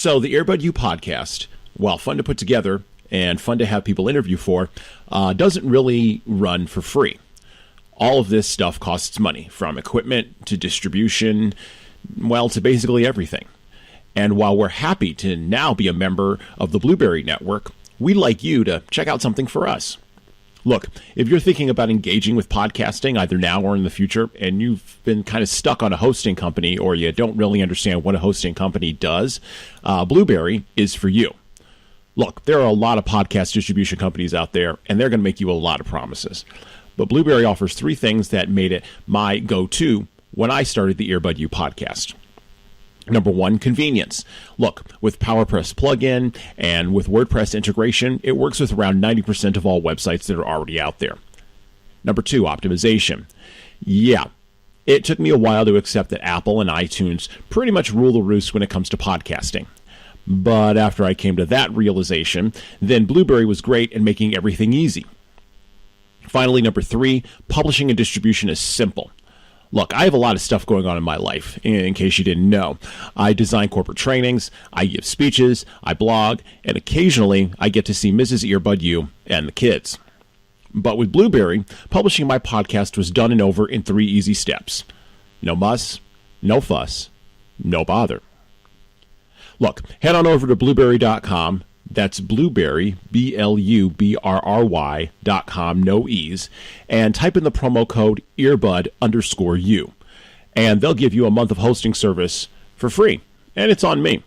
So the Earbud U podcast, while fun to put together and fun to have people interview for, doesn't really run for free. All of this stuff costs money, from equipment to distribution, well, to basically everything. And while we're happy to now be a member of the Blueberry Network, we'd like you to check out something for us. Look, if you're thinking about engaging with podcasting either now or in the future, and you've been kind of stuck on a hosting company or you don't really understand what a hosting company does, Blueberry is for you. Look, there are a lot of podcast distribution companies out there, and they're going to make you a lot of promises. But Blueberry offers 3 things that made it my go-to when I started the Earbud U podcast. Number 1, convenience. Look, with PowerPress plugin and with WordPress integration, it works with around 90% of all websites that are already out there. Number 2, optimization. Yeah, it took me a while to accept that Apple and iTunes pretty much rule the roost when it comes to podcasting. But after I came to that realization, then Blueberry was great in making everything easy. Finally, number 3, publishing and distribution is simple. Look, I have a lot of stuff going on in my life, in case you didn't know. I design corporate trainings, I give speeches, I blog, and occasionally I get to see Mrs. Earbud U and the kids. But with Blueberry, publishing my podcast was done and over in 3 easy steps. No muss, no fuss, no bother. Look, head on over to blueberry.com. That's Blueberry, BLUBRRY.com, no E's, and type in the promo code earbud_U. And they'll give you a month of hosting service for free. And it's on me.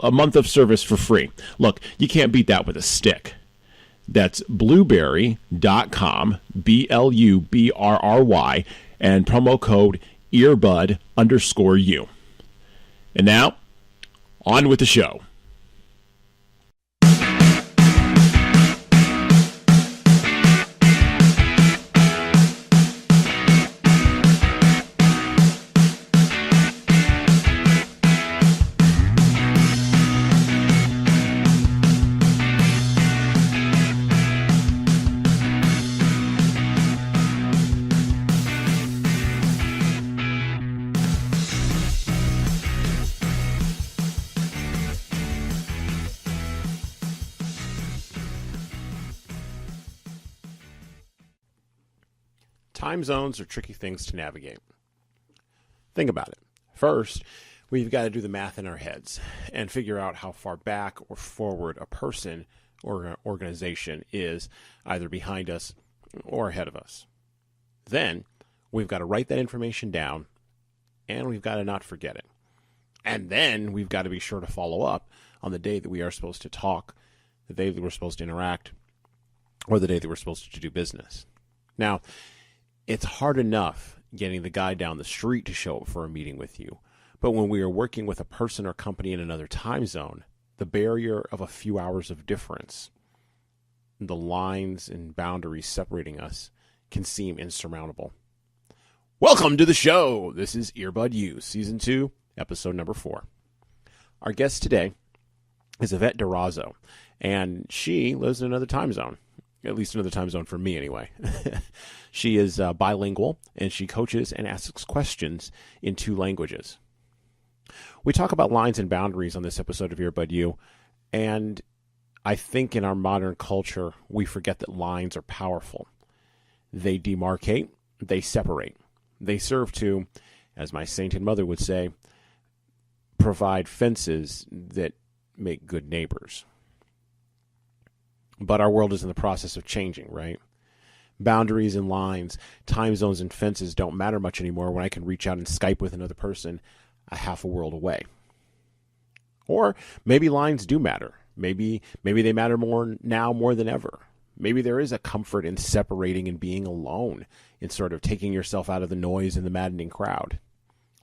A month of service for free. Look, you can't beat that with a stick. That's blueberry.com, BLUBRRY, and promo code earbud_U. And now, on with the show. Time zones are tricky things to navigate. Think about it. First, we've got to do the math in our heads and figure out how far back or forward a person or an organization is, either behind us or ahead of us. Then, we've got to write that information down, and we've got to not forget it. And then, we've got to be sure to follow up on the day that we are supposed to talk, the day that we're supposed to interact, or the day that we're supposed to do business. Now, it's hard enough getting the guy down the street to show up for a meeting with you. But when we are working with a person or company in another time zone, the barrier of a few hours of difference, the lines and boundaries separating us, can seem insurmountable. Welcome to the show. This is Earbud U, Season 2, Episode number 4. Our guest today is Yvette Durazo, and she lives in another time zone. At least another time zone for me, anyway. She is bilingual, and she coaches and asks questions in 2 languages. We talk about lines and boundaries on this episode of Earbud U, and I think in our modern culture, we forget that lines are powerful. They demarcate, they separate. They serve to, as my sainted mother would say, provide fences that make good neighbors. But our world is in the process of changing, right? Boundaries and lines, time zones and fences don't matter much anymore when I can reach out and Skype with another person a half a world away. Or maybe lines do matter. Maybe they matter more now more than ever. Maybe there is a comfort in separating and being alone, in sort of taking yourself out of the noise and the maddening crowd.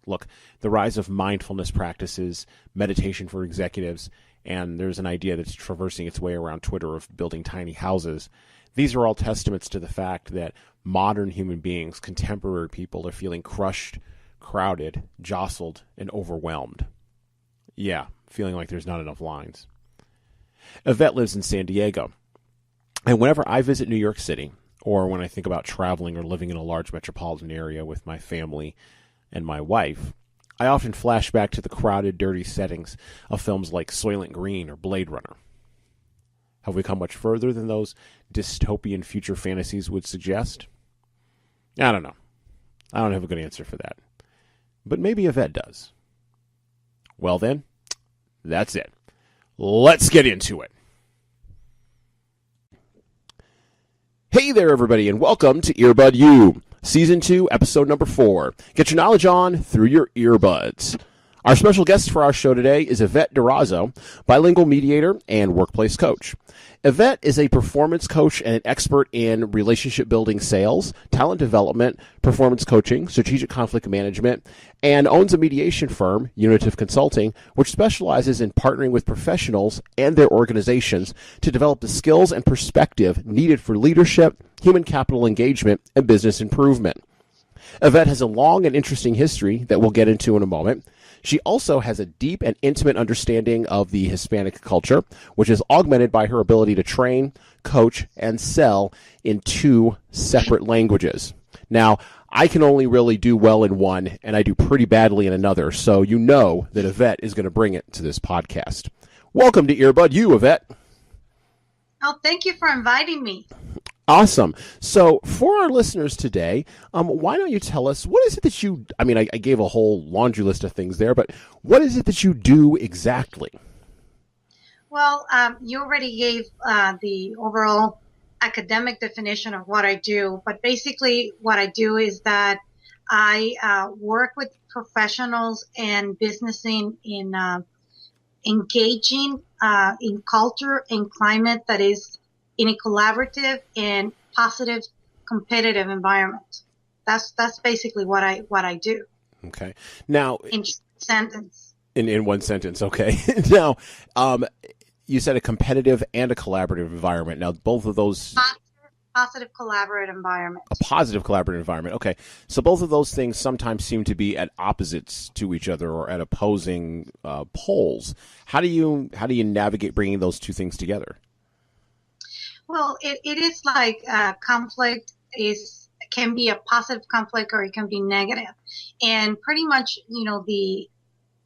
Look, the rise of mindfulness practices, meditation for executives, and there's an idea that's traversing its way around Twitter of building tiny houses. These are all testaments to the fact that modern human beings, contemporary people, are feeling crushed, crowded, jostled, and overwhelmed. Yeah, feeling like there's not enough lines. Yvette lives in San Diego. And whenever I visit New York City, or when I think about traveling or living in a large metropolitan area with my family and my wife, I often flash back to the crowded, dirty settings of films like Soylent Green or Blade Runner. Have we come much further than those dystopian future fantasies would suggest? I don't know. I don't have a good answer for that. But maybe Yvette does. Well then, that's it. Let's get into it. Hey there, everybody, and welcome to Earbud U, Season 2, Episode number 4. Get your knowledge on through your earbuds. Our special guest for our show today is Yvette Durazo, bilingual mediator and workplace coach. Yvette is a performance coach and an expert in relationship building sales, talent development, performance coaching, strategic conflict management, and owns a mediation firm, Unitive Consulting, which specializes in partnering with professionals and their organizations to develop the skills and perspective needed for leadership, human capital engagement, and business improvement. Yvette has a long and interesting history that we'll get into in a moment. She also has a deep and intimate understanding of the Hispanic culture, which is augmented by her ability to train, coach, and sell in 2 separate languages. Now, I can only really do well in one, and I do pretty badly in another, so you know that Yvette is going to bring it to this podcast. Welcome to Earbud U, Yvette. Oh, thank you for inviting me. Awesome. So for our listeners today, why don't you tell us, what is it that you, I gave a whole laundry list of things there, but what is it that you do exactly? Well, you already gave the overall academic definition of what I do, but basically what I do is that I work with professionals and business in engaging in culture and climate that is in a collaborative and positive competitive environment. That's basically what I do. Okay. Now, in sentence. In one sentence, okay. Now, you said a competitive and a collaborative environment. Now, both of those positive collaborative environment. A positive collaborative environment. Okay. So both of those things sometimes seem to be at opposites to each other or at opposing poles. How do you navigate bringing those two things together? Well, it is like conflict can be a positive conflict or it can be negative. And pretty much, the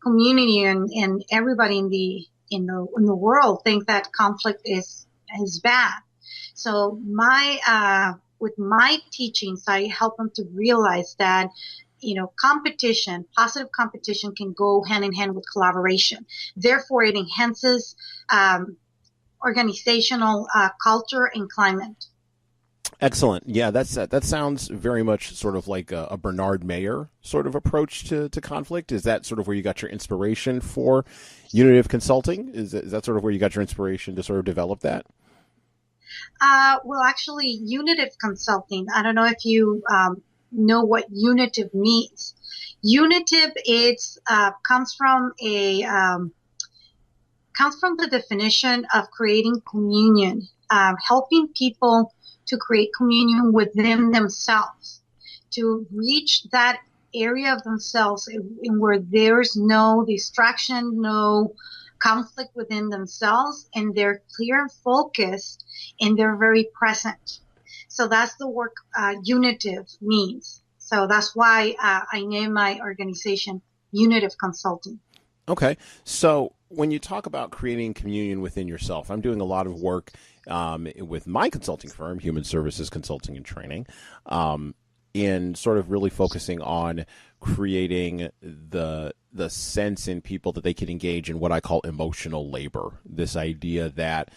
community and everybody in the world think that conflict is bad. So with my teachings, I help them to realize that, competition, positive competition can go hand in hand with collaboration. Therefore, it enhances organizational culture and climate. Excellent. Yeah, that sounds very much sort of like a Bernard Mayer sort of approach to conflict. Is that sort of where you got your inspiration for Unitive Consulting? Is that sort of where you got your inspiration to sort of develop that? Well, actually, Unitive Consulting, I don't know if you know what unitive means. Unitive comes from the definition of creating communion, helping people to create communion within themselves, to reach that area of themselves in where there's no distraction, no conflict within themselves, and they're clear and focused, and they're very present. So that's the work unitive means. So that's why I named my organization Unitive Consulting. Okay. So when you talk about creating communion within yourself, I'm doing a lot of work with my consulting firm, Human Services Consulting and Training, in sort of really focusing on creating the sense in people that they can engage in what I call emotional labor. This idea that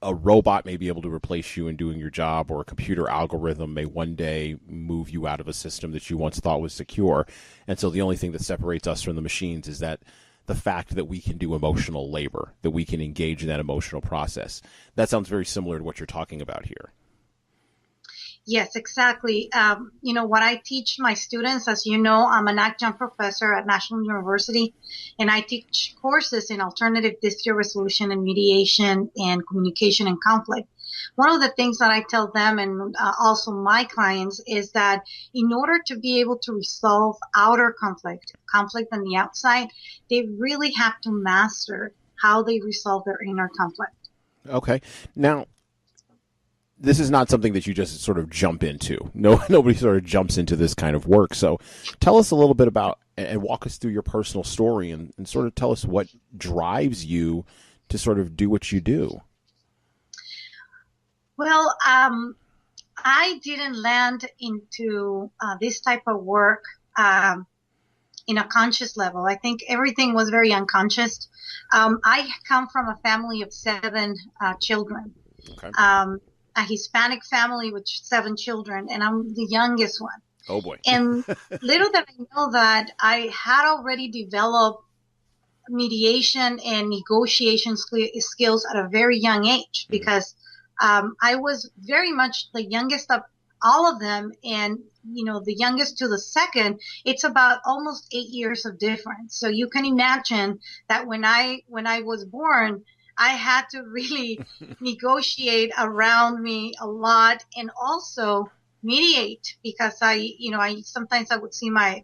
a robot may be able to replace you in doing your job, or a computer algorithm may one day move you out of a system that you once thought was secure. And so the only thing that separates us from the machines is that the fact that we can do emotional labor, that we can engage in that emotional process. That sounds very similar to what you're talking about here. Yes, exactly. What I teach my students, as you know, I'm an adjunct professor at National University, and I teach courses in alternative dispute resolution and mediation and communication and conflict. One of the things that I tell them and also my clients is that in order to be able to resolve outer conflict on the outside, they really have to master how they resolve their inner conflict. Okay. Now, this is not something that you just sort of jump into. No, nobody sort of jumps into this kind of work. So tell us a little bit about and walk us through your personal story and sort of tell us what drives you to sort of do what you do. Well, I didn't land into this type of work in a conscious level. I think everything was very unconscious. I come from a family of 7 children, Okay. a Hispanic family with 7 children, and I'm the youngest one. Oh boy. And little did I know that I had already developed mediation and negotiation skills at a very young age, because I was very much the youngest of all of them, and the youngest to the second, it's about almost 8 years of difference. So you can imagine that when I was born, I had to really negotiate around me a lot, and also mediate, because I sometimes I would see my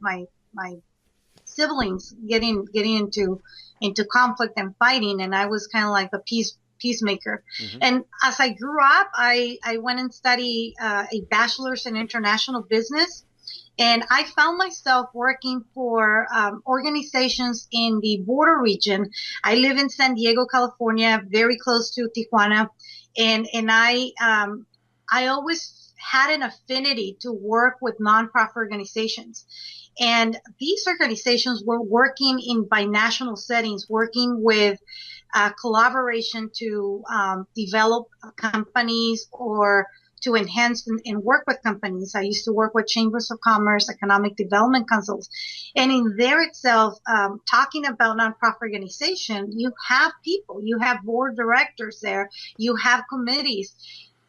siblings getting into conflict and fighting, and I was kind of like the peacemaker. Mm-hmm. And as I grew up, I went and studied a bachelor's in international business, and I found myself working for organizations in the border region. I live in San Diego, California, very close to Tijuana, and I always had an affinity to work with nonprofit organizations. And these organizations were working in binational settings, working with collaboration to develop companies or to enhance and work with companies. I used to work with chambers of commerce, economic development councils. And in there itself, talking about nonprofit organization, you have people, you have board directors there, you have committees.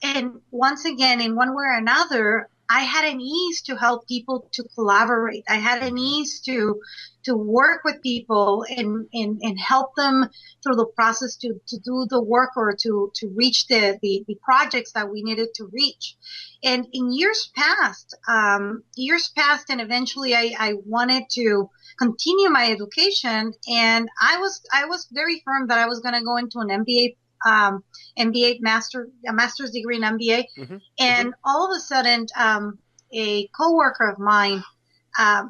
And once again, in one way or another, I had an ease to help people to collaborate. I had an ease to work with people and help them through the process to do the work or to reach the projects that we needed to reach. And in years past, and eventually I wanted to continue my education, and I was very firm that I was going to go into an MBA. A master's degree in MBA. Mm-hmm. And all of a sudden, a coworker of mine,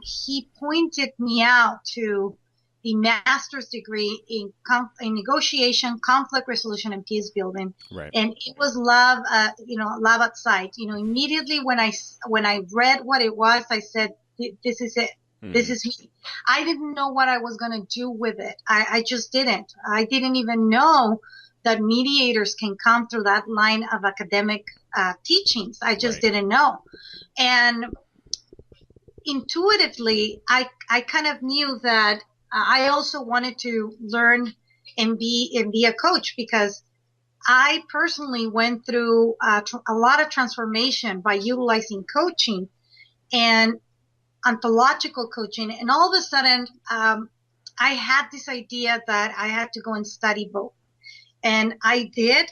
he pointed me out to the master's degree in negotiation, conflict resolution, and peace building. Right. And it was love at sight. Immediately when I read what it was, I said, this is it. Mm-hmm. This is me. I didn't know what I was going to do with it. I just didn't. I didn't even know that mediators can come through that line of academic teachings. I just didn't know. And intuitively, I kind of knew that I also wanted to learn and be a coach, because I personally went through a lot of transformation by utilizing coaching and ontological coaching. And all of a sudden, I had this idea that I had to go and study both. And I did.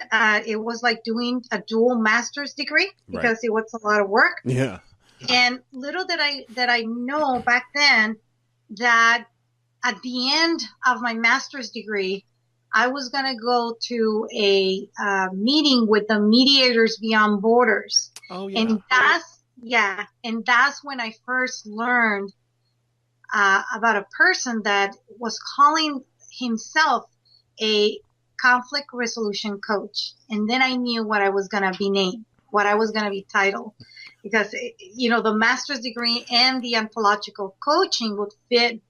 It was like doing a dual master's degree, because it was a lot of work. Yeah. And little did I know back then that at the end of my master's degree, I was going to go to a meeting with the Mediators Beyond Borders. Oh, yeah. And that's when I first learned about a person that was calling himself a conflict resolution coach. And then I knew what I was going to be named, what I was going to be titled, because, the master's degree and the ontological coaching would fit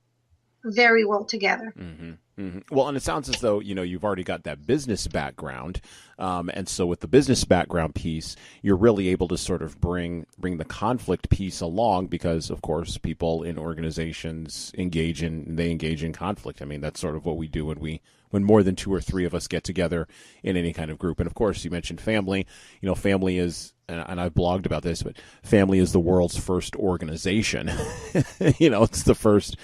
very well together. Mm-hmm. Mm-hmm. Well, and it sounds as though, you've already got that business background. And so with the business background piece, you're really able to sort of bring the conflict piece along, because, of course, people in organizations engage in conflict. I mean, that's sort of what we do when more than 2 or 3 of us get together in any kind of group. And of course, you mentioned family. Family is, and I've blogged about this, but family is the world's first organization. It's the first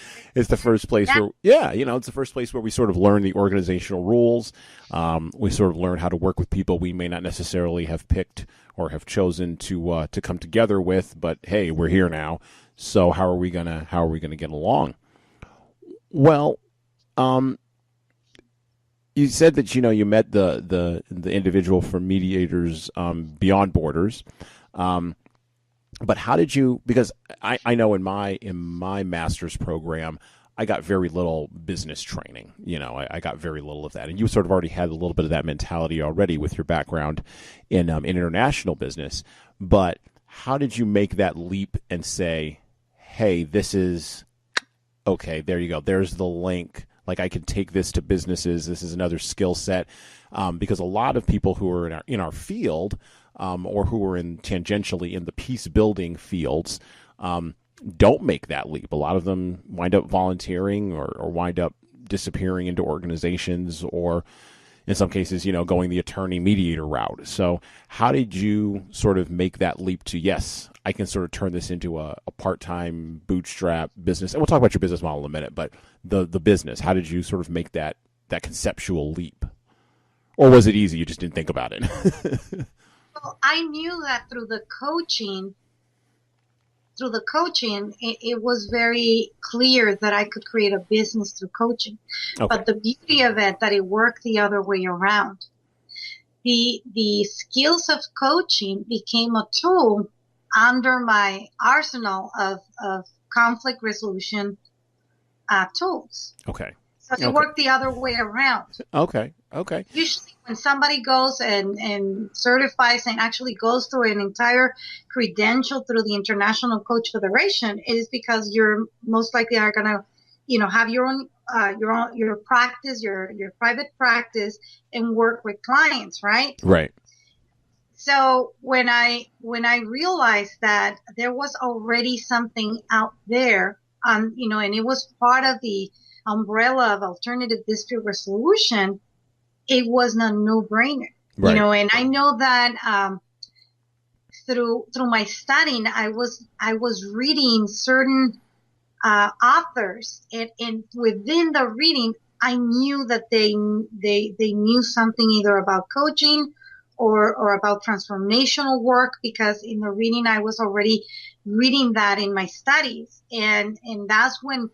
place where, it's the first place where we sort of learn the organizational rules. We sort of learn how to work with people we may not necessarily have picked or have chosen to come together with, but hey, we're here now. So how are we gonna get along? Well, You said that you met the individual from Mediators Beyond Borders, but how did you? Because I know in my master's program, I got very little business training. I got very little of that, and you sort of already had a little bit of that mentality already with your background in international business. But how did you make that leap and say, "Hey, this is okay"? There you go. There's the link. Like, I can take this to businesses. This is another skill set, because a lot of people who are in our field, or who are tangentially in the peace building fields, don't make that leap. A lot of them wind up volunteering or wind up disappearing into organizations, or in some cases, going the attorney mediator route. So how did you sort of make that leap to, yes, I can sort of turn this into a part-time bootstrap business? And we'll talk about your business model in a minute, but the business, how did you sort of make that conceptual leap? Or was it easy? You just didn't think about it? Well, I knew that through the coaching, it was very clear that I could create a business through coaching. Okay. But the beauty of it, that it worked the other way around. The skills of coaching became a tool under my arsenal of conflict resolution tools. Okay. So it worked the other way around. Okay. Usually when somebody goes and certifies and actually goes through an entire credential through the International Coach Federation, it is because you're most likely are going to, have your own practice, your private practice, and work with clients, right? Right. So when I realized that there was already something out there, and it was part of the umbrella of alternative dispute resolution, it was a no-brainer, right. And I know that through my studying, I was reading certain authors, and within the reading, I knew that they knew something either about coaching or about transformational work, because in the reading I was already reading that in my studies, and that's when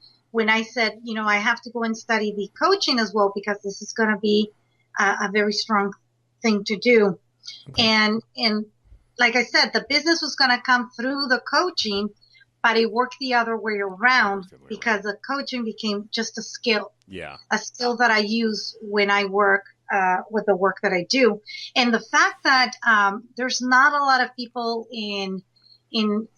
I said, I have to go and study the coaching as well, because this is going to be a very strong thing to do. Okay. And like I said, the business was going to come through the coaching, but it worked the other way around, because the coaching became just a skill. Yeah. A skill that I use when I work with the work that I do. And the fact that there's not a lot of people in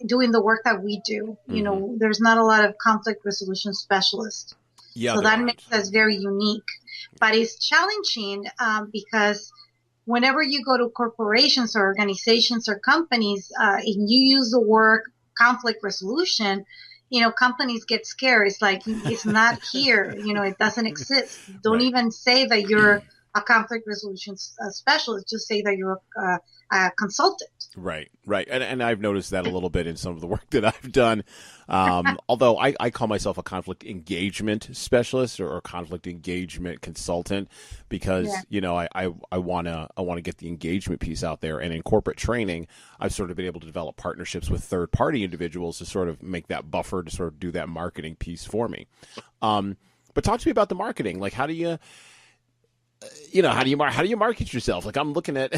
doing the work that we do, there's not a lot of conflict resolution specialists. Yeah, so that makes us very unique. But it's challenging because whenever you go to corporations or organizations or companies, and you use the word conflict resolution, companies get scared. It's like, it's not here. It doesn't exist. Don't even say that you're a conflict resolution specialist. Just say that you're a consultant. Right. And I've noticed that a little bit in some of the work that I've done. Although I call myself a conflict engagement specialist or a conflict engagement consultant, because, I want to get the engagement piece out there. And in corporate training, I've sort of been able to develop partnerships with third-party individuals to sort of make that buffer, to sort of do that marketing piece for me. But talk to me about the marketing. Like, how do you market yourself? Like, I'm looking at,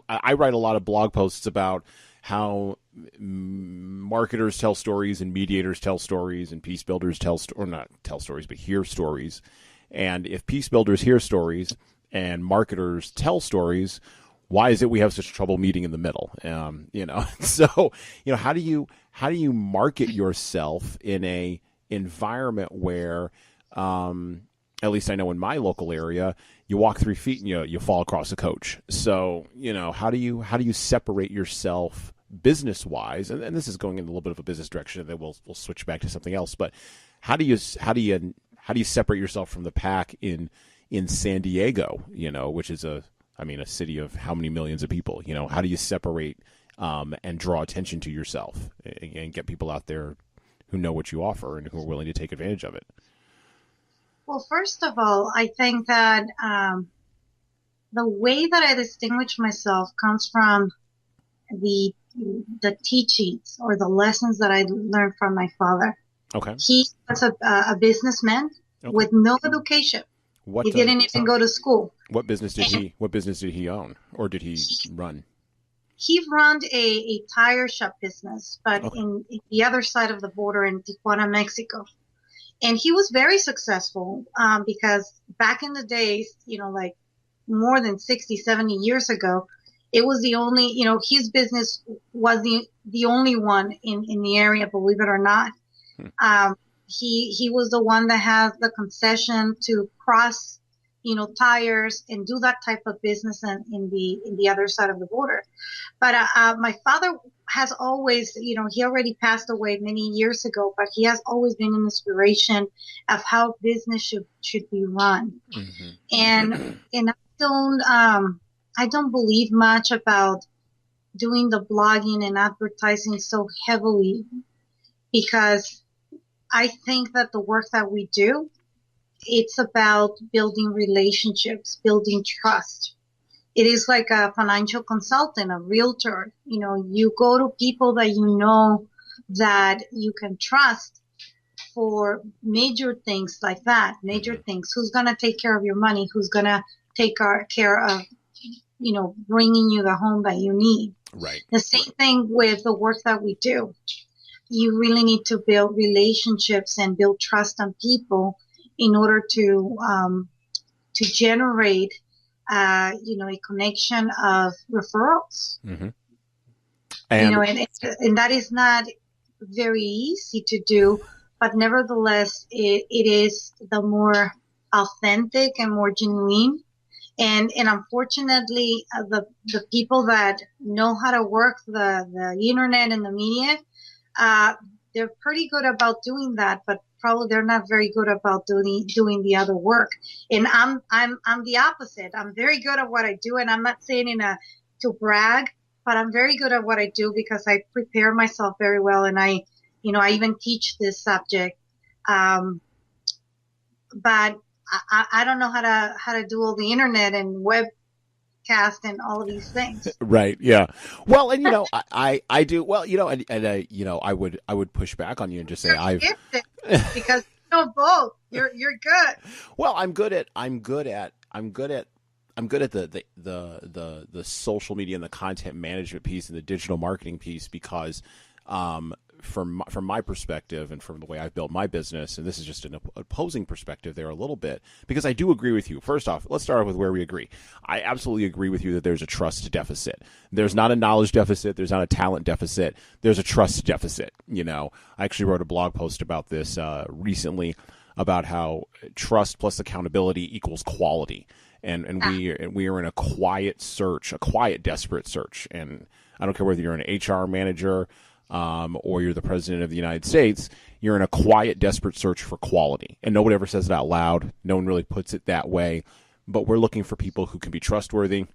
I write a lot of blog posts about how marketers tell stories and mediators tell stories and peace builders hear stories. And if peace builders hear stories and marketers tell stories, why is it we have such trouble meeting in the middle? So, how do you market yourself in a environment where, at least I know in my local area, you walk 3 feet and you fall across a coach. So, how do you separate yourself business wise? And this is going in a little bit of a business direction, and then we'll switch back to something else. But how do you separate yourself from the pack in San Diego, which is a city of how many millions of people? How do you separate and draw attention to yourself and get people out there who know what you offer and who are willing to take advantage of it? Well, first of all, I think that the way that I distinguish myself comes from the teachings or the lessons that I learned from my father. Okay. He was a businessman with no education. He didn't even go to school. What business did he own, or did he run? He ran a tire shop business, but in the other side of the border in Tijuana, Mexico. And he was very successful because back in the days, like more than 60, 70 years ago, it was the only, his business was the only one in the area, believe it or not. He was the one that has the concession to cross, tires and do that type of business in the other side of the border. But my father has always, he already passed away many years ago, but he has always been an inspiration of how business should be run. Mm-hmm. And I don't believe much about doing the blogging and advertising so heavily, because I think that the work that we do, it's about building relationships, building trust. It is like a financial consultant, a realtor. You go to people that that you can trust for major things like that, major things. Who's going to take care of your money? Who's going to take care of, bringing you the home that you need? Right. The same thing with the work that we do. You really need to build relationships and build trust on people in order to generate, a connection of referrals. Mm-hmm. And that is not very easy to do, but nevertheless, it is the more authentic and more genuine. And unfortunately, the people that know how to work the internet and the media, they're pretty good about doing that, but probably they're not very good about doing the other work. And I'm the opposite. I'm very good at what I do, and I'm not saying to brag, but I'm very good at what I do because I prepare myself very well, and I even teach this subject. But I don't know how to do all the internet and webcast and all of these things. Right. Yeah. Well, and I do well. I would push back on you and just say because both. You're good. Well, I'm good at the social media and the content management piece and the digital marketing piece because from my perspective and from the way I've built my business, and this is just an opposing perspective there a little bit, because I do agree with you. First off, let's start off with where we agree. I absolutely agree with you that there's a trust deficit. There's not a knowledge deficit. There's not a talent deficit. There's a trust deficit. I actually wrote a blog post about this recently about how trust plus accountability equals quality. And we are in a quiet search, a quiet, desperate search. And I don't care whether you're an HR manager, or you're the president of the United States, you're in a quiet, desperate search for quality. And nobody ever says it out loud. No one really puts it that way. But we're looking for people who can be trustworthy.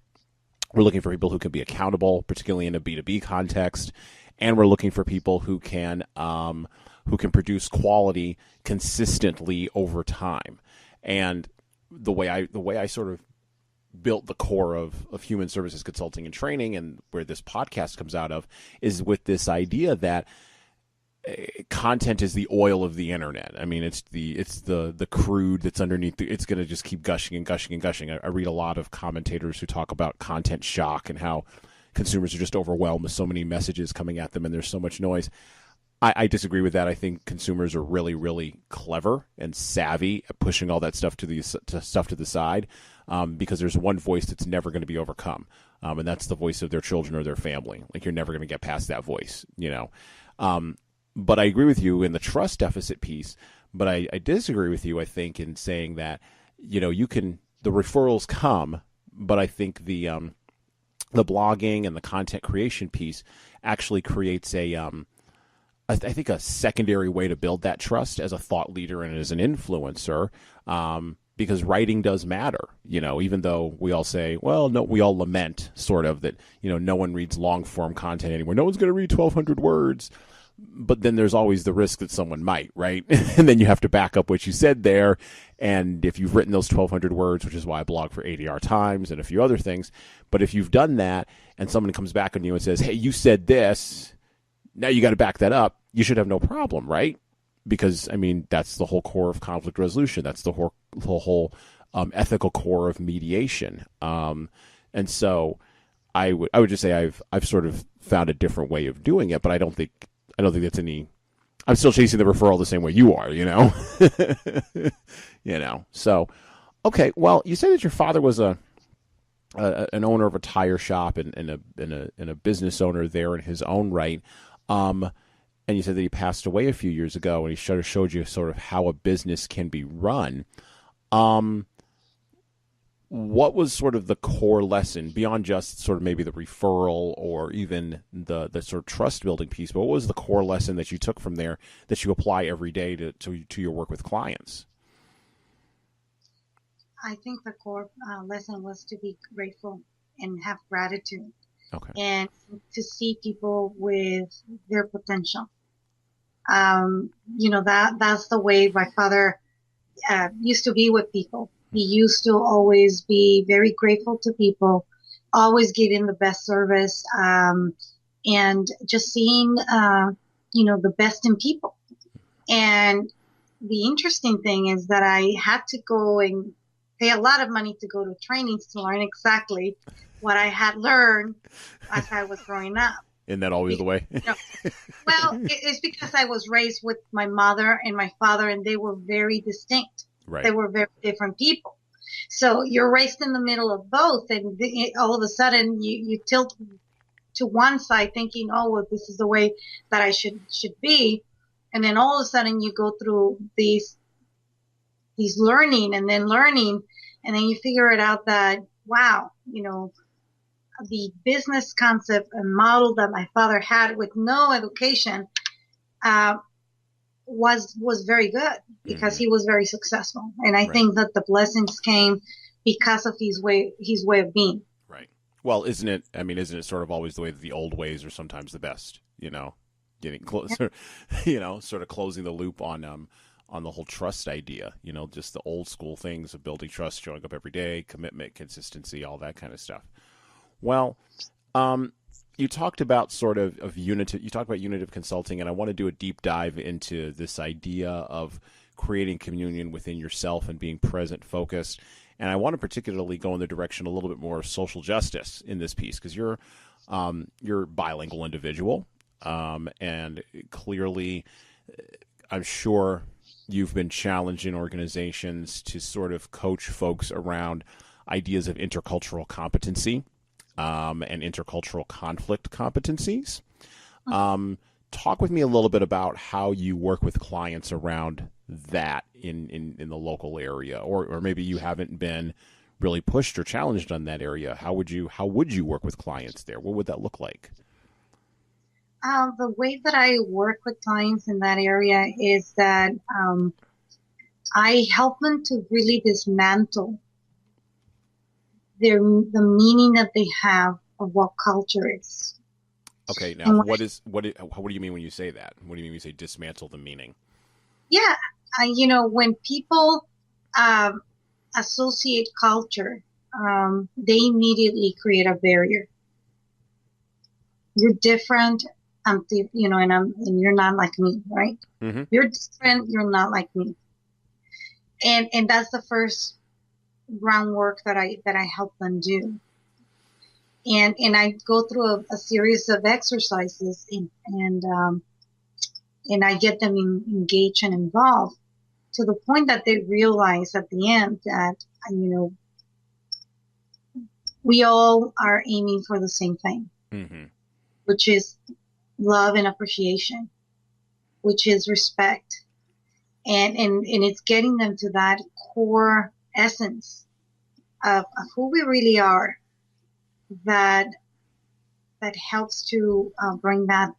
We're looking for people who can be accountable, particularly in a B2B context. And we're looking for people who can produce quality consistently over time. And the way I sort of built the core of human services consulting and training, and where this podcast comes out of, is with this idea that content is the oil of the internet. I mean, it's the crude that's underneath. It's going to just keep gushing and gushing and gushing. I read a lot of commentators who talk about content shock and how consumers are just overwhelmed with so many messages coming at them and there's so much noise. I disagree with that. I think consumers are really, really clever and savvy at pushing all that stuff to the side, because there's one voice that's never going to be overcome, and that's the voice of their children or their family. Like, you're never going to get past that voice, But I agree with you in the trust deficit piece. But I disagree with you, I think, in saying that the referrals come, but I think the blogging and the content creation piece actually creates I think a secondary way to build that trust as a thought leader and as an influencer, because writing does matter, even though we all say, well, no, we all lament sort of that, no one reads long form content anymore. No one's going to read 1,200 words. But then there's always the risk that someone might, right? And then you have to back up what you said there. And if you've written those 1,200 words, which is why I blog for ADR Times and a few other things, but if you've done that and someone comes back on you and says, hey, you said this, now you got to back that up, you should have no problem, right? Because, I mean, that's the whole core of conflict resolution. That's the whole ethical core of mediation. And so I would just say I've sort of found a different way of doing it, but I don't think that's any. I'm still chasing the referral the same way you are, you know. So okay. Well, you say that your father was an owner of a tire shop and a business owner there in his own right. And you said that he passed away a few years ago, and he showed you sort of how a business can be run. What was sort of the core lesson beyond just sort of maybe the referral or even the sort of trust building piece? But what was the core lesson that you took from there that you apply every day to your work with clients? I think the core lesson was to be grateful and have gratitude. Okay. And to see people with their potential. That's the way my father used to be with people. He used to always be very grateful to people, always giving the best service, and just seeing, the best in people. And the interesting thing is that I had to go and pay a lot of money to go to trainings to learn exactly what I had learned as I was growing up. Isn't that always the way? Well, it's because I was raised with my mother and my father, and they were very distinct. Right. They were very different people. So you're raised in the middle of both, and all of a sudden you tilt to one side thinking, oh, well, this is the way that I should be. And then all of a sudden you go through these learning, and then you figure it out that, wow, the business concept and model that my father had with no education was very good because he was very successful. And I think that the blessings came because of his way of being. Right. Well, isn't it sort of always the way that the old ways are sometimes the best, getting closer, sort of closing the loop on the whole trust idea, just the old school things of building trust, showing up every day, commitment, consistency, all that kind of stuff. Well, you talked about you talked about unitive consulting, and I want to do a deep dive into this idea of creating communion within yourself and being present focused. And I want to particularly go in the direction a little bit more of social justice in this piece, because you're a bilingual individual, and clearly, I'm sure you've been challenged in organizations to sort of coach folks around ideas of intercultural competency. And intercultural conflict competencies. Talk with me a little bit about how you work with clients around that in the local area, or maybe you haven't been really pushed or challenged on that area. How would you work with clients there? What would that look like? The way that I work with clients in that area is that I help them to really dismantle the meaning that they have of what culture is. Okay, now what do you mean when you say that? What do you mean when you say dismantle the meaning? Yeah, when people associate culture, they immediately create a barrier. You're different, and you're not like me, right? Mm-hmm. You're different, you're not like me, and that's the first groundwork that I help them do. And I go through a series of exercises and I get them engaged and involved to the point that they realize at the end that, we all are aiming for the same thing, mm-hmm. which is love and appreciation, which is respect. And it's getting them to that core essence of who we really are that helps to bring that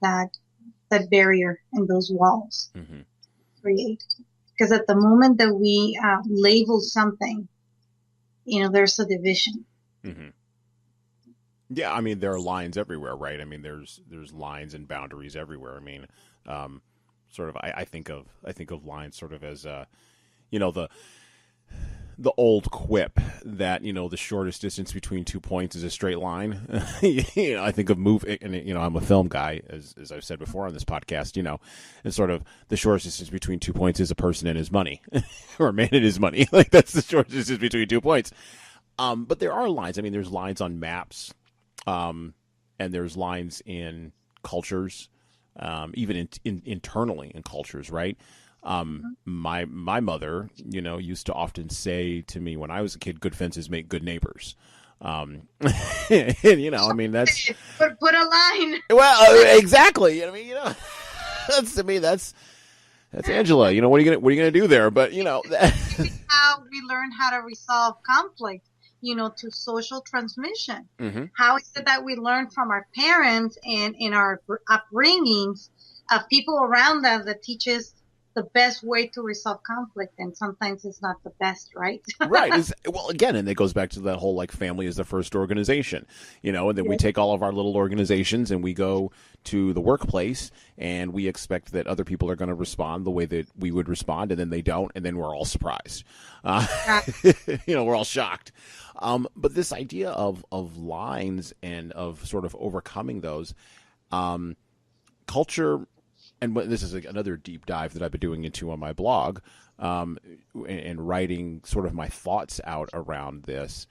barrier and those walls create. Because at the moment that we label something, there's a division. Mm-hmm. Yeah, I mean, there are lines everywhere, right? I mean, there's lines and boundaries everywhere. I mean, sort of, I think of lines sort of as, the old quip that, the shortest distance between 2 points is a straight line. I think of and I'm a film guy, as I've said before on this podcast, and sort of the shortest distance between 2 points is a person and his money, or a man and his money. Like, that's the shortest distance between 2 points. But there are lines. I mean, there's lines on maps, and there's lines in cultures, even internally in cultures, right? My mother, used to often say to me when I was a kid, good fences make good neighbors. And, I mean, that's put a line. Well, exactly. That's, to me, that's Angela. What are you gonna do there? But how we learn how to resolve conflict, to social transmission. Mm-hmm. How is it that we learn from our parents and in our upbringings of people around us that teach us the best way to resolve conflict, and sometimes it's not the best, right? Right. Well, again, and it goes back to that whole, like, family is the first organization, and then we take all of our little organizations and we go to the workplace and we expect that other people are going to respond the way that we would respond, and then they don't, and then we're all surprised. We're all shocked. But this idea of lines and of sort of overcoming those, culture. And this is another deep dive that I've been doing into on my blog, and writing sort of my thoughts out around this.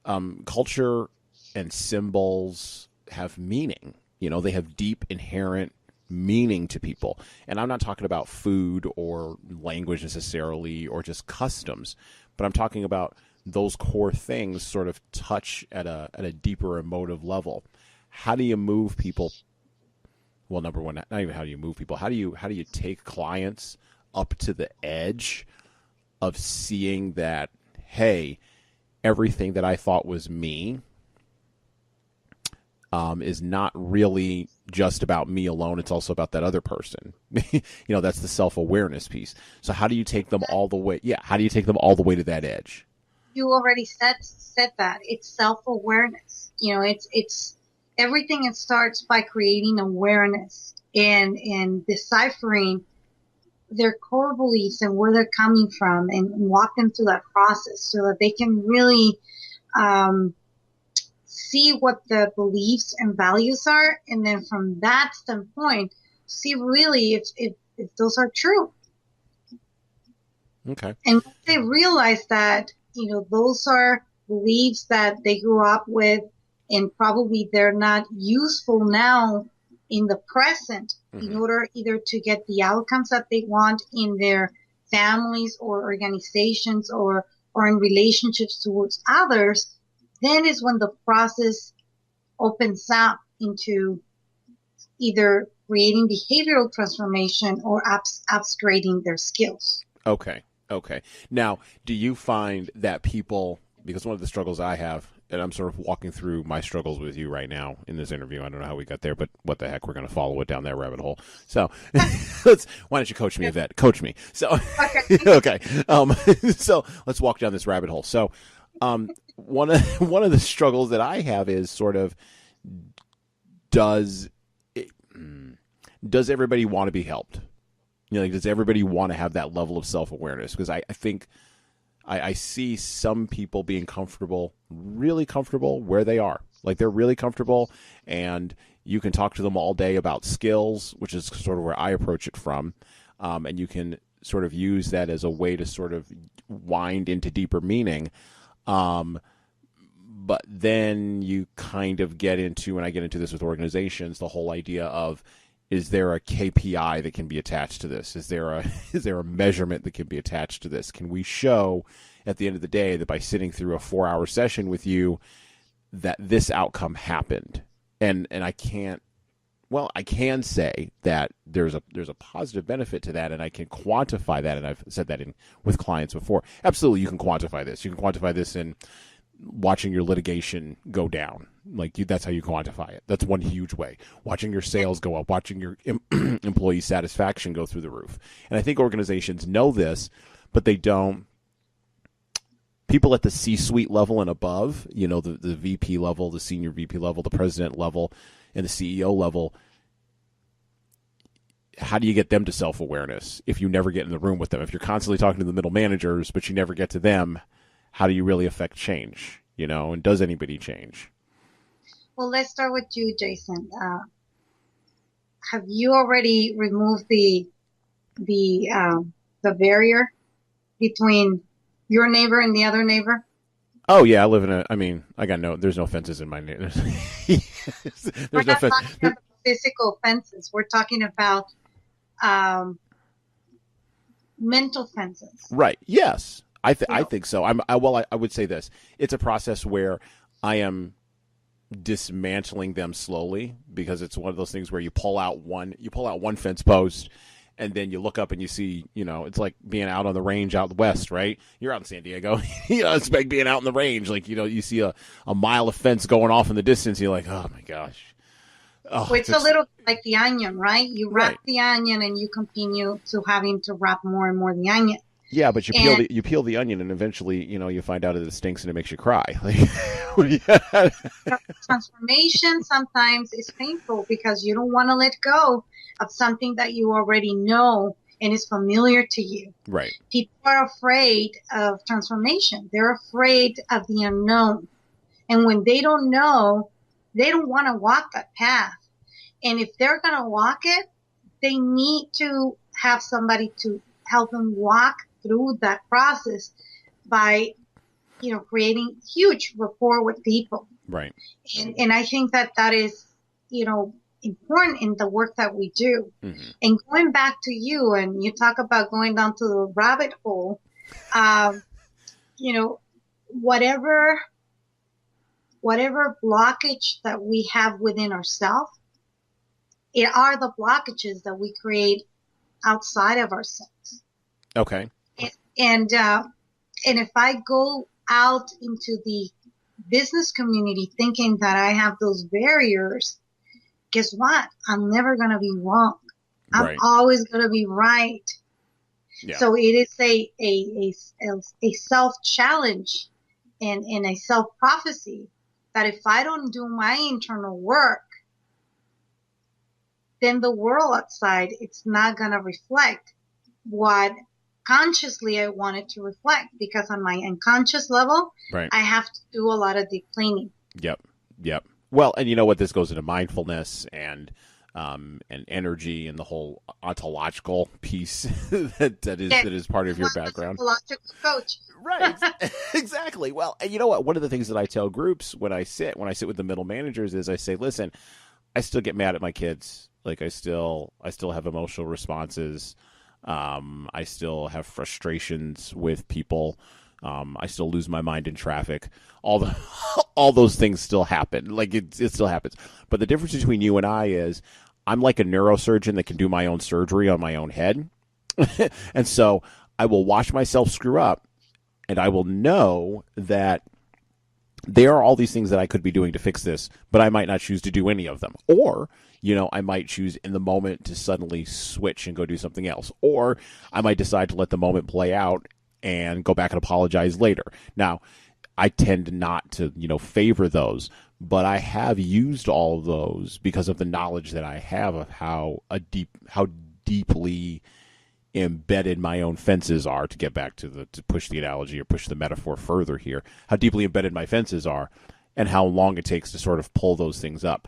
Culture and symbols have meaning. They have deep inherent meaning to people. And I'm not talking about food or language necessarily, or just customs, but I'm talking about those core things sort of touch at a deeper emotive level. How do you move people? Well, number one, not even how do you move people. How do you take clients up to the edge of seeing that, hey, everything that I thought was me is not really just about me alone. It's also about that other person. That's the self-awareness piece. So how do you take them all the way? Yeah, how do you take them all the way to that edge? You already said that. It's self-awareness. It's everything. It starts by creating awareness and deciphering their core beliefs and where they're coming from, and walk them through that process so that they can really see what the beliefs and values are, and then from that standpoint, see really if those are true. Okay. And once they realize that, those are beliefs that they grew up with, and probably they're not useful now in the present, in order either to get the outcomes that they want in their families or organizations or in relationships towards others, then is when the process opens up into either creating behavioral transformation or upgrading their skills. Okay. Now, do you find that people, because one of the struggles I have, and I'm sort of walking through my struggles with you right now in this interview. I don't know how we got there, but what the heck, we're going to follow it down that rabbit hole. So why don't you coach me, Yvette? Coach me. So, okay. So let's walk down this rabbit hole. So, one of the struggles that I have is sort of, does everybody want to be helped? Does everybody want to have that level of self-awareness? Because I think I see some people being really comfortable where they are. Like, they're really comfortable, and you can talk to them all day about skills, which is sort of where I approach it from. And you can sort of use that as a way to sort of wind into deeper meaning. But then you kind of get into, and I get into this with organizations, the whole idea of, is there a KPI that can be attached to this? Is there a measurement that can be attached to this? Can we show at the end of the day that by sitting through a 4-hour session with you that this outcome happened? And I can't, well, I can say that there's a positive benefit to that, and I can quantify that, and I've said that with clients before. Absolutely, you can quantify this. You can quantify this in watching your litigation go down. That's how you quantify it. That's one huge way. Watching your sales go up, watching your employee satisfaction go through the roof. And I think organizations know this, but they don't. People at the C-suite level and above, the VP level, the senior VP level, the president level, and the CEO level, how do you get them to self-awareness if you never get in the room with them? If you're constantly talking to the middle managers, but you never get to them, how do you really affect change? And does anybody change? Well, let's start with you, Jason. Have you already removed the barrier between your neighbor and the other neighbor? Oh yeah, I live in there's no fences in my neighborhood. We're not talking about physical fences. We're talking about mental fences. Right. Yes. I think so. I would say this. It's a process where I am dismantling them slowly, because it's one of those things where you pull out one fence post, and then you look up and you see, it's like being out on the range out west, right? You're out in San Diego, it's like being out in the range. Like, you see a mile of fence going off in the distance. You're like, oh my gosh. Oh, well, it's a little like the onion, right? You wrap the onion and you continue to having to wrap more and more the onion. Yeah, but you peel the onion, and eventually, you find out that it stinks and it makes you cry. Transformation sometimes is painful because you don't want to let go of something that you already know and is familiar to you. Right. People are afraid of transformation. They're afraid of the unknown. And when they don't know, they don't want to walk that path. And if they're going to walk it, they need to have somebody to help them walk through that process by, creating huge rapport with people. Right. And I think that is, important in the work that we do. Mm-hmm. And going back to you, and you talk about going down to the rabbit hole, whatever blockage that we have within ourselves, it are the blockages that we create outside of ourselves. Okay. And if I go out into the business community thinking that I have those barriers, guess what? I'm never going to be wrong. I'm always going to be right. Yeah. So it is a self-challenge and a self-prophecy that if I don't do my internal work, then the world outside, it's not going to reflect what consciously I want it to reflect, because on my unconscious level, I have to do a lot of deep cleaning. Yep. Well, and you know what? This goes into mindfulness and energy and the whole ontological piece that is part of your background. Ontological coach. Right. Exactly. Well, and you know what? One of the things that I tell groups when I sit with the middle managers is I say, listen, I still get mad at my kids. Like I still have emotional responses. I still have frustrations with people. I still lose my mind in traffic. All those things still happen. Like it still happens. But the difference between you and I is I'm like a neurosurgeon that can do my own surgery on my own head. And so I will watch myself screw up, and I will know that there are all these things that I could be doing to fix this, but I might not choose to do any of them. Or, I might choose in the moment to suddenly switch and go do something else. Or I might decide to let the moment play out and go back and apologize later. Now, I tend not to, favor those, but I have used all of those because of the knowledge that I have of how deeply embedded my own fences are, to get back to push the analogy or push the metaphor further here, how deeply embedded my fences are and how long it takes to sort of pull those things up.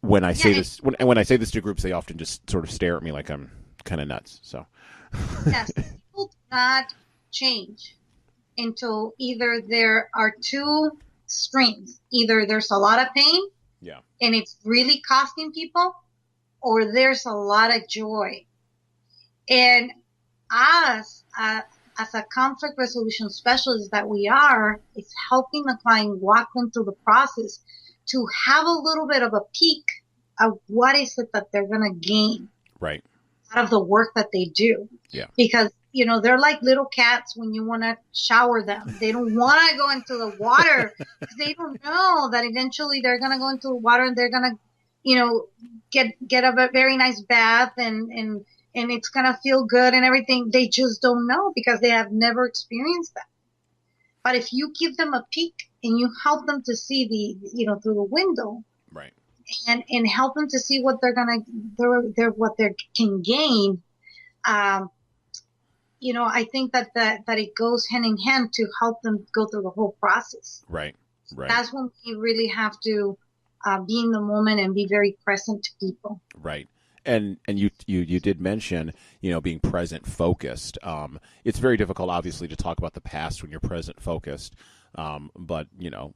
When I say this to groups, they often just sort of stare at me like I'm kind of nuts. So yes, people do not change until either there are two streams. Either there's a lot of pain, and it's really costing people, or there's a lot of joy. And us, as a conflict resolution specialist that we are, is helping the client walk them through the process to have a little bit of a peek of what is it that they're going to gain out of the work that they do. Yeah. Because, they're like little cats when you want to shower them. They don't want to go into the water because they don't know that eventually they're going to go into the water and they're going to, get a very nice bath and it's going to feel good and everything. They just don't know because they have never experienced that. But if you give them a peek and you help them to see through the window, and help them to see what what they can gain, I think that it goes hand in hand to help them go through the whole process. Right. That's when we really have to be in the moment and be very present to people. Right. And you did mention, being present focused. It's very difficult, obviously, to talk about the past when you're present focused. But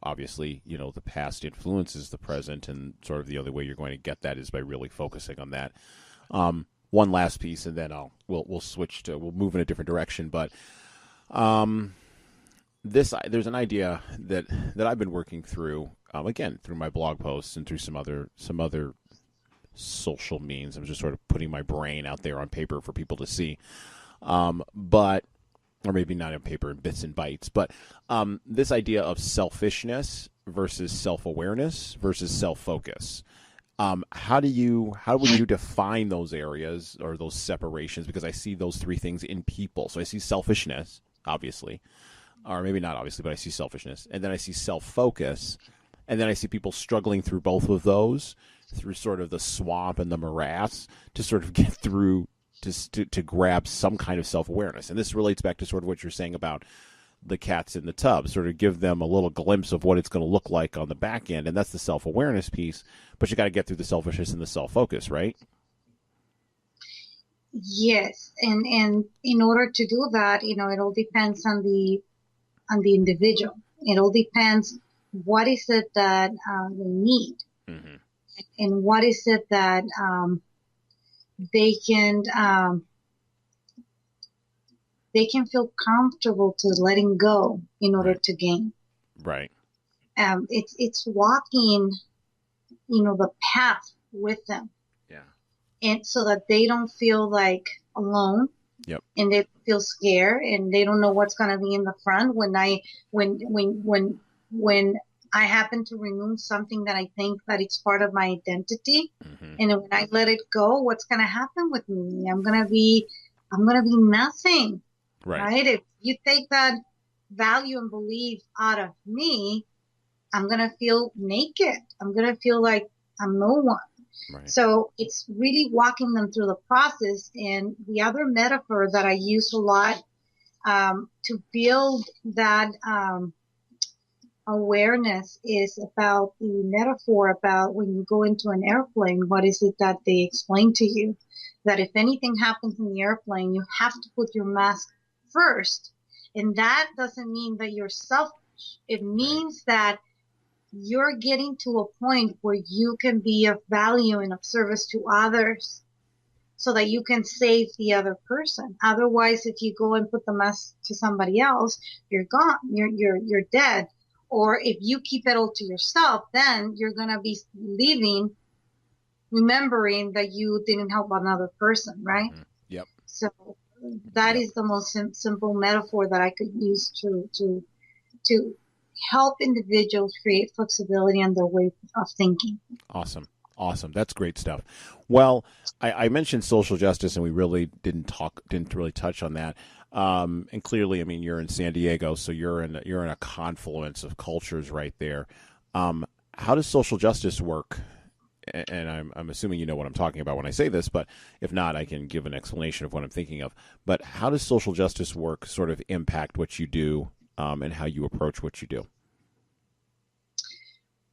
obviously, the past influences the present, and sort of the other way you're going to get that is by really focusing on that. One last piece, and then we'll move in a different direction. But there's an idea that I've been working through, again, through my blog posts and through some other social means. I'm just sort of putting my brain out there on paper for people to see, or maybe not on paper, in bits and bytes. But this idea of selfishness versus self-awareness versus self-focus. How would you define those areas or those separations? Because I see those three things in people. So I see selfishness, obviously, or maybe not obviously, but I see selfishness, and then I see self-focus, and then I see people struggling through both of those, through sort of the swamp and the morass, to sort of get through to grab some kind of self-awareness. And this relates back to sort of what you're saying about the cats in the tub, sort of give them a little glimpse of what it's going to look like on the back end. And that's the self-awareness piece, but you got to get through the selfishness and the self-focus, right? Yes. And in order to do that, it all depends on the individual. It all depends what is it that they need. Mm-hmm. And what is it that they can feel comfortable to letting go in order to gain. Right. It's walking, the path with them. Yeah. And so that they don't feel like alone. Yep. And they feel scared, and they don't know what's going to be in the front when I happen to remove something that I think that it's part of my identity. Mm-hmm. And when I let it go, what's going to happen with me? I'm going to be nothing. Right? If you take that value and belief out of me, I'm going to feel naked. I'm going to feel like I'm no one. Right. So it's really walking them through the process. And the other metaphor that I use a lot to build that awareness is about the metaphor about when you go into an airplane, what is it that they explain to you? That if anything happens in the airplane, you have to put your mask first. And that doesn't mean that you're selfish. It means that you're getting to a point where you can be of value and of service to others so that you can save the other person. Otherwise, if you go and put the mask to somebody else, you're gone. You're dead. Or if you keep it all to yourself, then you're going to be leaving remembering that you didn't help another person, right? Mm-hmm. Yep. So that is the most simple metaphor that I could use to help individuals create flexibility in their way of thinking. Awesome. That's great stuff. Well, I mentioned social justice, and we really didn't really touch on that. And clearly, I mean, you're in San Diego, so you're in a confluence of cultures right there. How does social justice work? And I'm assuming you know what I'm talking about when I say this, but if not, I can give an explanation of what I'm thinking of. But how does social justice work sort of impact what you do, and how you approach what you do?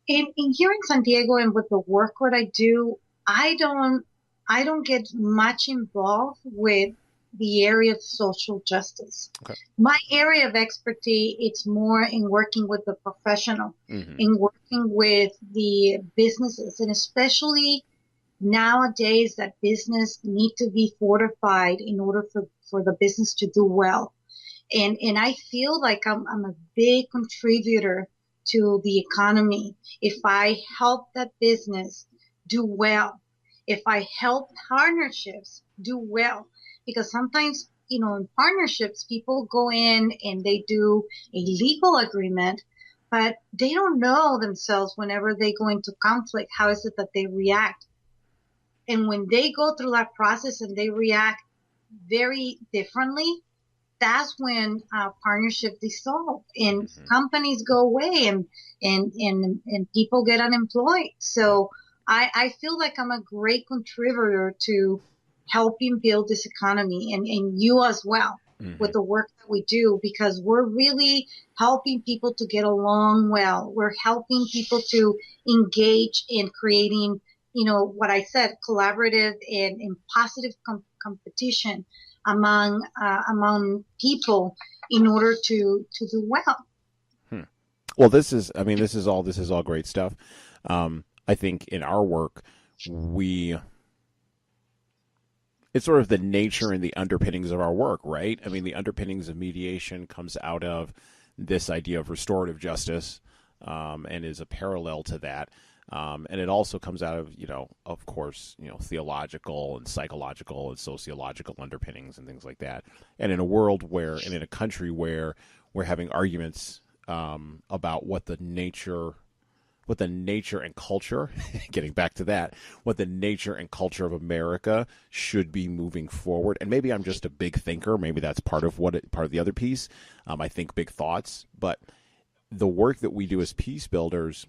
In here in San Diego, and with the work that I do, I don't get much involved with the area of social justice. Okay. My area of expertise, it's more in working with the professional, mm-hmm. in working with the businesses, and especially nowadays that business need to be fortified in order for the business to do well. And I feel like I'm a big contributor to the economy if I help that business do well, if I help partnerships do well. Because sometimes, in partnerships, people go in and they do a legal agreement, but they don't know themselves whenever they go into conflict, how is it that they react? And when they go through that process and they react very differently, that's when partnership dissolve and mm-hmm. companies go away and people get unemployed. So I feel like I'm a great contributor to helping build this economy, and you as well. with the work that we do, because we're really helping people to get along well. We're helping people to engage in creating, what I said, collaborative and positive competition among people in order to do well. Well, this is all great stuff. I think in our work, it's sort of the nature and the underpinnings of our work, right? I mean, the underpinnings of mediation comes out of this idea of restorative justice, and is a parallel to that. And it also comes out of, of course, theological and psychological and sociological underpinnings and things like that. And in a world and in a country where we're having arguments about what the nature and culture, getting back to that, what the nature and culture of America should be moving forward. And maybe I'm just a big thinker. Maybe that's part of the other piece. I think big thoughts, but the work that we do as peace builders,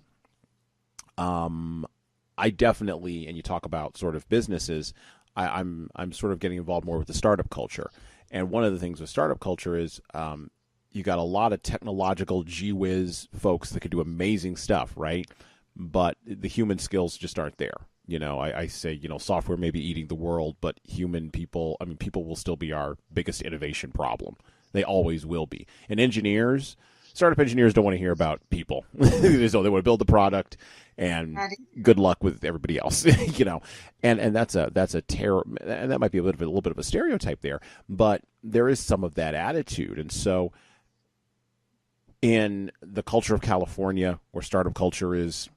I definitely, and you talk about sort of businesses, I'm sort of getting involved more with the startup culture. And one of the things with startup culture is, you got a lot of technological gee whiz folks that could do amazing stuff, right? But the human skills just aren't there. I say, software may be eating the world, but people will still be our biggest innovation problem. They always will be. And startup engineers don't want to hear about people. They want to build the product and good luck with everybody else, and that's a terror. And that might be a little bit of a stereotype there, but there is some of that attitude. And so, in the culture of California, where startup culture is,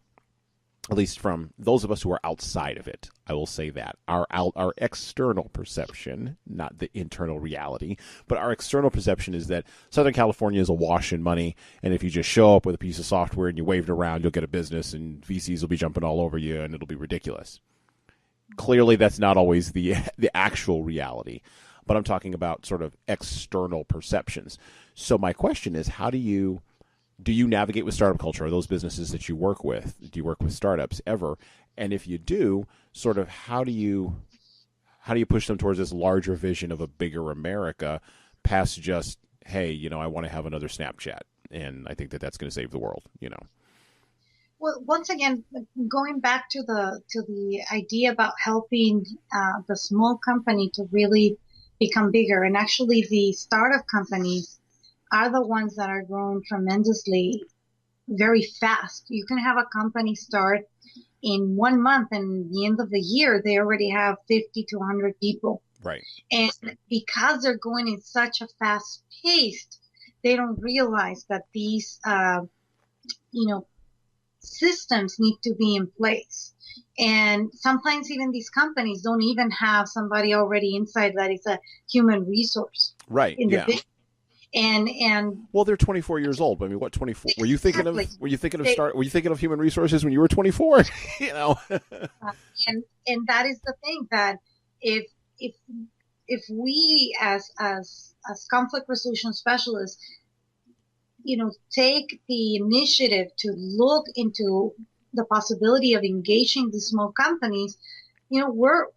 at least from those of us who are outside of it, I will say that our external perception, not the internal reality, but our external perception is that Southern California is awash in money, and if you just show up with a piece of software and you wave it around, you'll get a business, and VCs will be jumping all over you, and it'll be ridiculous. Clearly, that's not always the actual reality, but I'm talking about sort of external perceptions. So my question is, how do you navigate with startup culture? Are those businesses that you work with? Do you work with startups ever? And if you do, sort of how do you push them towards this larger vision of a bigger America past just, hey, I want to have another Snapchat, and I think that's going to save the world, Well, once again, going back to the idea about helping the small company to really become bigger, and actually the startup companies are the ones that are growing tremendously, very fast. You can have a company start in 1 month, and at the end of the year, they already have 50 to 100 people. Right. And because they're going in such a fast pace, they don't realize that these, systems need to be in place. And sometimes even these companies don't even have somebody already inside that is a human resource. Right. Yeah. And well, they're 24 years old. I mean, what 24? Were you thinking of? Were you thinking of human resources when you were 24? And that is the thing, that if we as conflict resolution specialists, take the initiative to look into the possibility of engaging the small companies, we're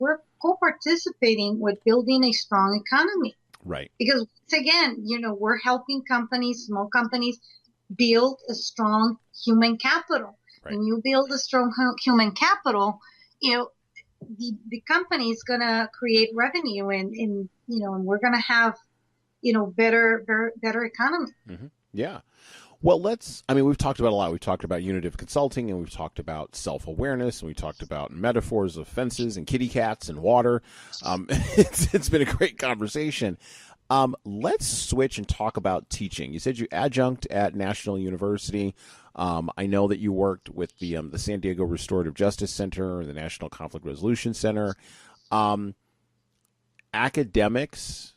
co-participating with building a strong economy. Right. Because again, we're helping small companies build a strong human capital. Right. When you build a strong human capital, the company is going to create revenue and we're going to have, better economy. Mm-hmm. Yeah. Well, we've talked about a lot. We've talked about unitive consulting, and we've talked about self-awareness, and we talked about metaphors of fences and kitty cats and water. It's been a great conversation. Let's switch and talk about teaching. You said you adjunct at National University. I know that you worked with the San Diego Restorative Justice Center, the National Conflict Resolution Center. Academics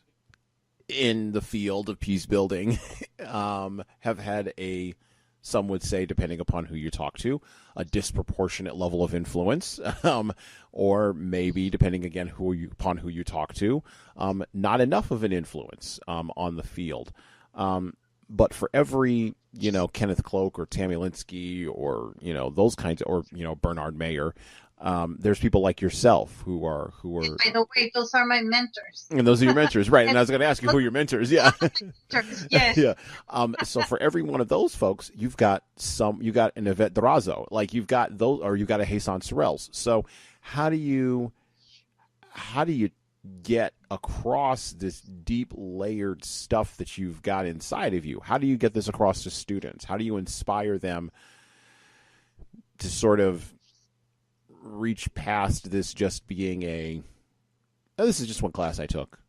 in the field of peace building have had some would say, depending upon who you talk to, a disproportionate level of influence, or maybe, depending again upon who you talk to, not enough of an influence on the field. But for every, Kenneth Cloak or Tammy Linsky or, those kinds, or, Bernard Mayer, There's people like yourself who are And by the way, those are my mentors. and those are your mentors, right? And I was going to ask you who are your mentors. Yeah, Mentors, yes. yeah. So for every one of those folks, you got an Yvette Durazo, like you've got those, or you got a Jesan Sorrells. So how do you get across this deep layered stuff that you've got inside of you? How do you get this across to students? How do you inspire them to sort of reach past this just being this is just one class I took,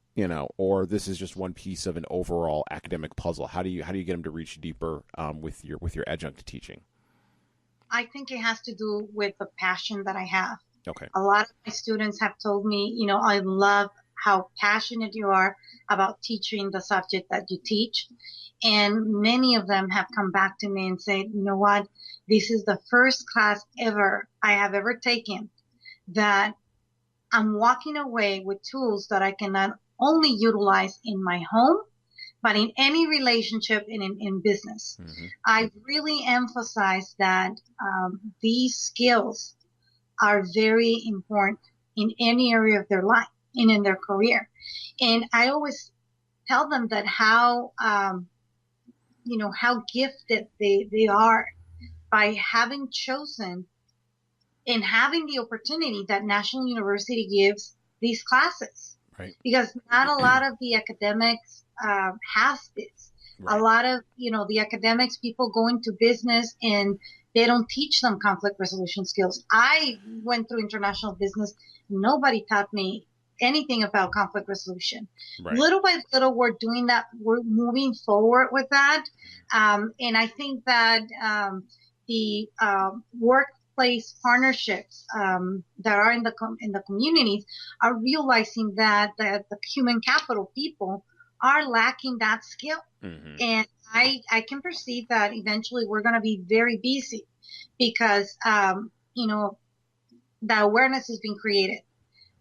or this is just one piece of an overall academic puzzle? How do you get them to reach deeper with your adjunct teaching? I think it has to do with the passion that I have. Okay. A lot of my students have told me, I love how passionate you are about teaching the subject that you teach. And many of them have come back to me and said, you know what, this is the first class I have ever taken that I'm walking away with tools that I can not only utilize in my home, but in any relationship and in business. Mm-hmm. I really emphasize that these skills are very important in any area of their life and in their career. And I always tell them that how gifted they are by having chosen and having the opportunity that National University gives these classes. Right. Because not a lot of the academics has this. Right. A lot of, the academics, people go into business and they don't teach them conflict resolution skills. I went through international business. Nobody taught me anything about conflict resolution. Right. Little by little, we're doing that. We're moving forward with that. And I think that the workplace partnerships that are in the communities are realizing that the human capital people are lacking that skill. Mm-hmm. And I can perceive that eventually we're going to be very busy because, the awareness has been created.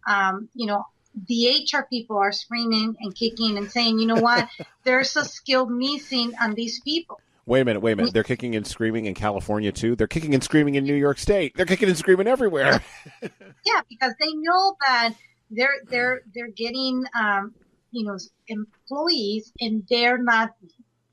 The HR people are screaming and kicking and saying, you know what, there's a skill missing on these people. Wait a minute. They're kicking and screaming in California too. They're kicking and screaming in New York State. They're kicking and screaming everywhere. Yeah, because they know that they're getting, employees and they're not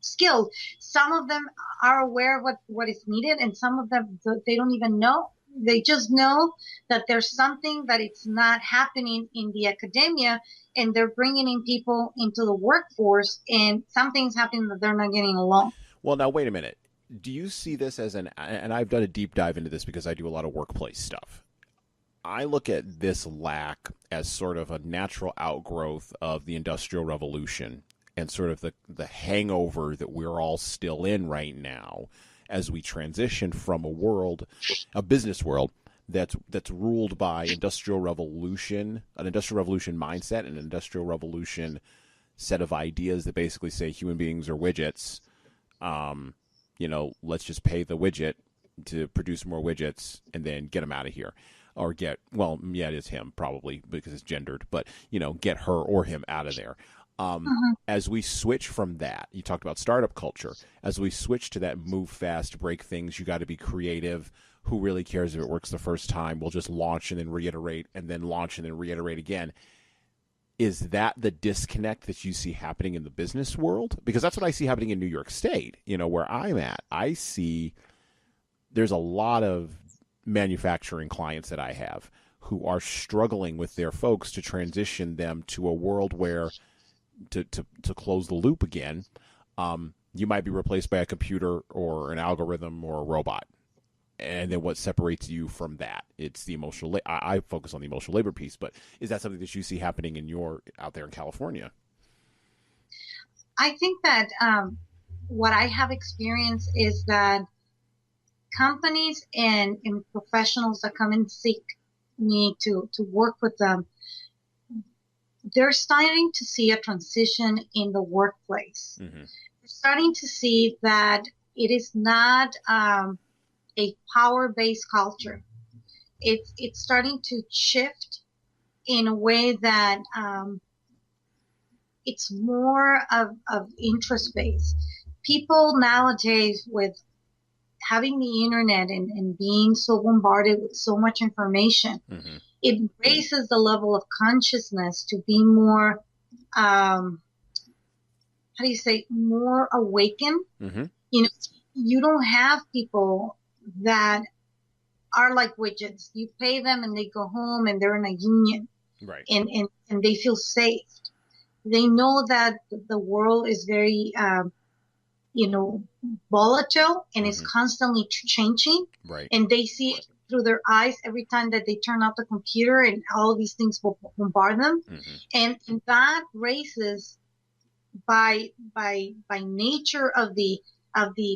skilled. Some of them are aware of what is needed, and some of them, they don't even know. They just know that there's something that it's not happening in the academia, and they're bringing in people into the workforce, and something's happening that they're not getting along. Well, now, wait a minute. Do you see this as and I've done a deep dive into this because I do a lot of workplace stuff. I look at this lack as sort of a natural outgrowth of the Industrial Revolution and sort of the hangover that we're all still in right now as we transition from a business world that's ruled by an Industrial Revolution mindset, and an Industrial Revolution set of ideas that basically say human beings are widgets. Let's just pay the widget to produce more widgets and then get them out of here. Or it is him probably because it's gendered, but, get her or him out of there. As we switch from that, you talked about startup culture. As we switch to that move fast, break things, you got to be creative. Who really cares if it works the first time? We'll just launch and then reiterate, and then launch and then reiterate again. Is that the disconnect that you see happening in the business world? Because that's what I see happening in New York State, where I'm at. I see there's a lot of manufacturing clients that I have who are struggling with their folks to transition them to a world where to close the loop again, you might be replaced by a computer or an algorithm or a robot. And then what separates you from that? It's the emotional. I focus on the emotional labor piece, but is that something that you see happening out there in California? I think that what I have experienced is that companies and professionals that come and seek me to work with them, they're starting to see a transition in the workplace. Mm-hmm. They're starting to see that it is not a power-based culture. It's starting to shift in a way that it's more of interest-based. People nowadays with having the internet and being so bombarded with so much information, Mm-hmm. it raises the level of consciousness to be more, how do you say, more awakened. Mm-hmm. You know, you don't have people that are like widgets. You pay them and they go home and they're in a union, Right. and they feel safe. They know that the world is very, you know, volatile and is Mm-hmm. constantly changing. Right. And they see it through their eyes every time that they turn off the computer, and all these things will bombard them. Mm-hmm. And that raises by nature of the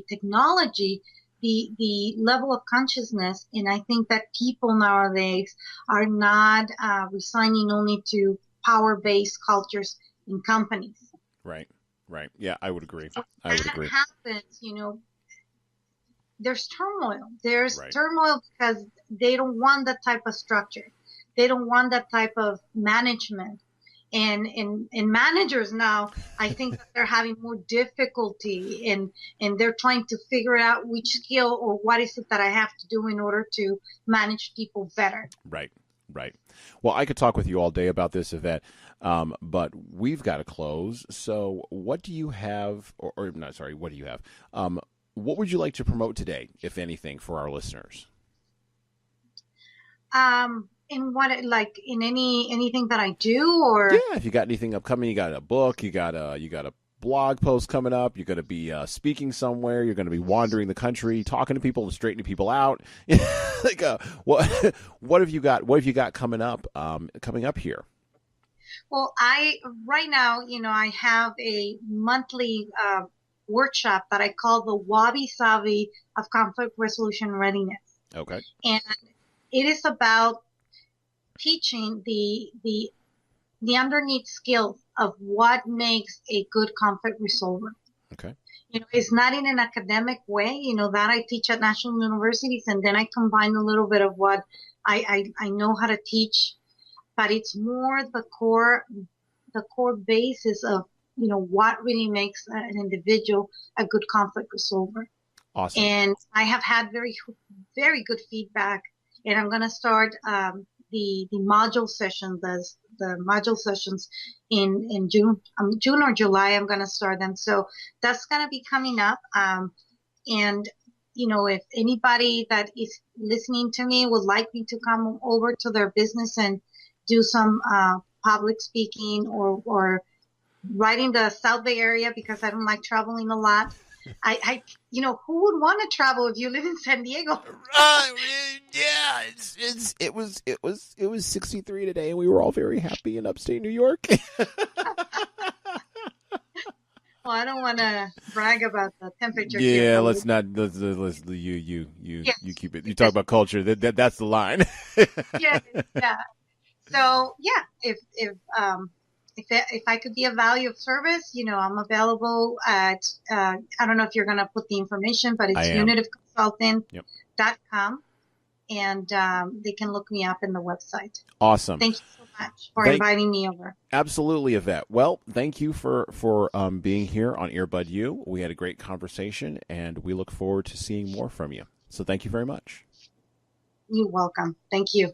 technology, the level of consciousness. And I think that people nowadays are not resigning only to power-based cultures in companies. Right. Right. Yeah, I would agree. So I would that agree. happens, you know, there's turmoil. There's Right. turmoil because they don't want that type of structure. They don't want that type of management. And managers now, I think that they're having more difficulty, and they're trying to figure out which skill or what is it that I have to do in order to manage people better. Right. Right. Well, I could talk with you all day about this, Yvette, but we've got to close. So, what do you have, or not? Sorry, what do you have? What would you like to promote today, if anything, for our listeners? In what, like in anything that I do, or Yeah, if you got anything upcoming, you got a book, you got a blog post coming up, you're going to be speaking somewhere, you're going to be wandering the country, talking to people and straightening people out. Like, what have you got? What have you got coming up? Coming up here. well, right now, you know, I have a monthly workshop that I call the Wabi Sabi of Conflict Resolution Readiness, Okay. and it is about teaching the underneath skills of what makes a good conflict resolver. Okay. You know, it's not in an academic way, you know, that I teach at national universities, and then I combine a little bit of what I know how to teach, but it's more the core basis of, you know, what really makes an individual a good conflict resolver. Awesome. And I have had very good feedback, and I'm going to start the module session, the module sessions in June or July. I'm going to start them, so that's going to be coming up. And you know, if anybody that is listening to me would like me to come over to their business and do some public speaking, or right in the South Bay area, because I don't like traveling a lot. You know, who would want to travel if you live in San Diego? Yeah, it was 63 today, and we were all very happy in upstate New York. Well, I don't want to brag about the temperature Yeah, here. let's not. Let's you Yes. you keep it. You talk about culture. That's the line. Yeah, yeah. So yeah, if I could be of value of service, you know, I'm available at I don't know if you're gonna put the information, but it's I am. unityconsulting.com, and they can look me up in the website. Awesome. Thank you so much for inviting me over. Absolutely, Yvette. Well, thank you for being here on Earbud U. We had a great conversation, and we look forward to seeing more from you. So thank you very much. You're welcome. Thank you.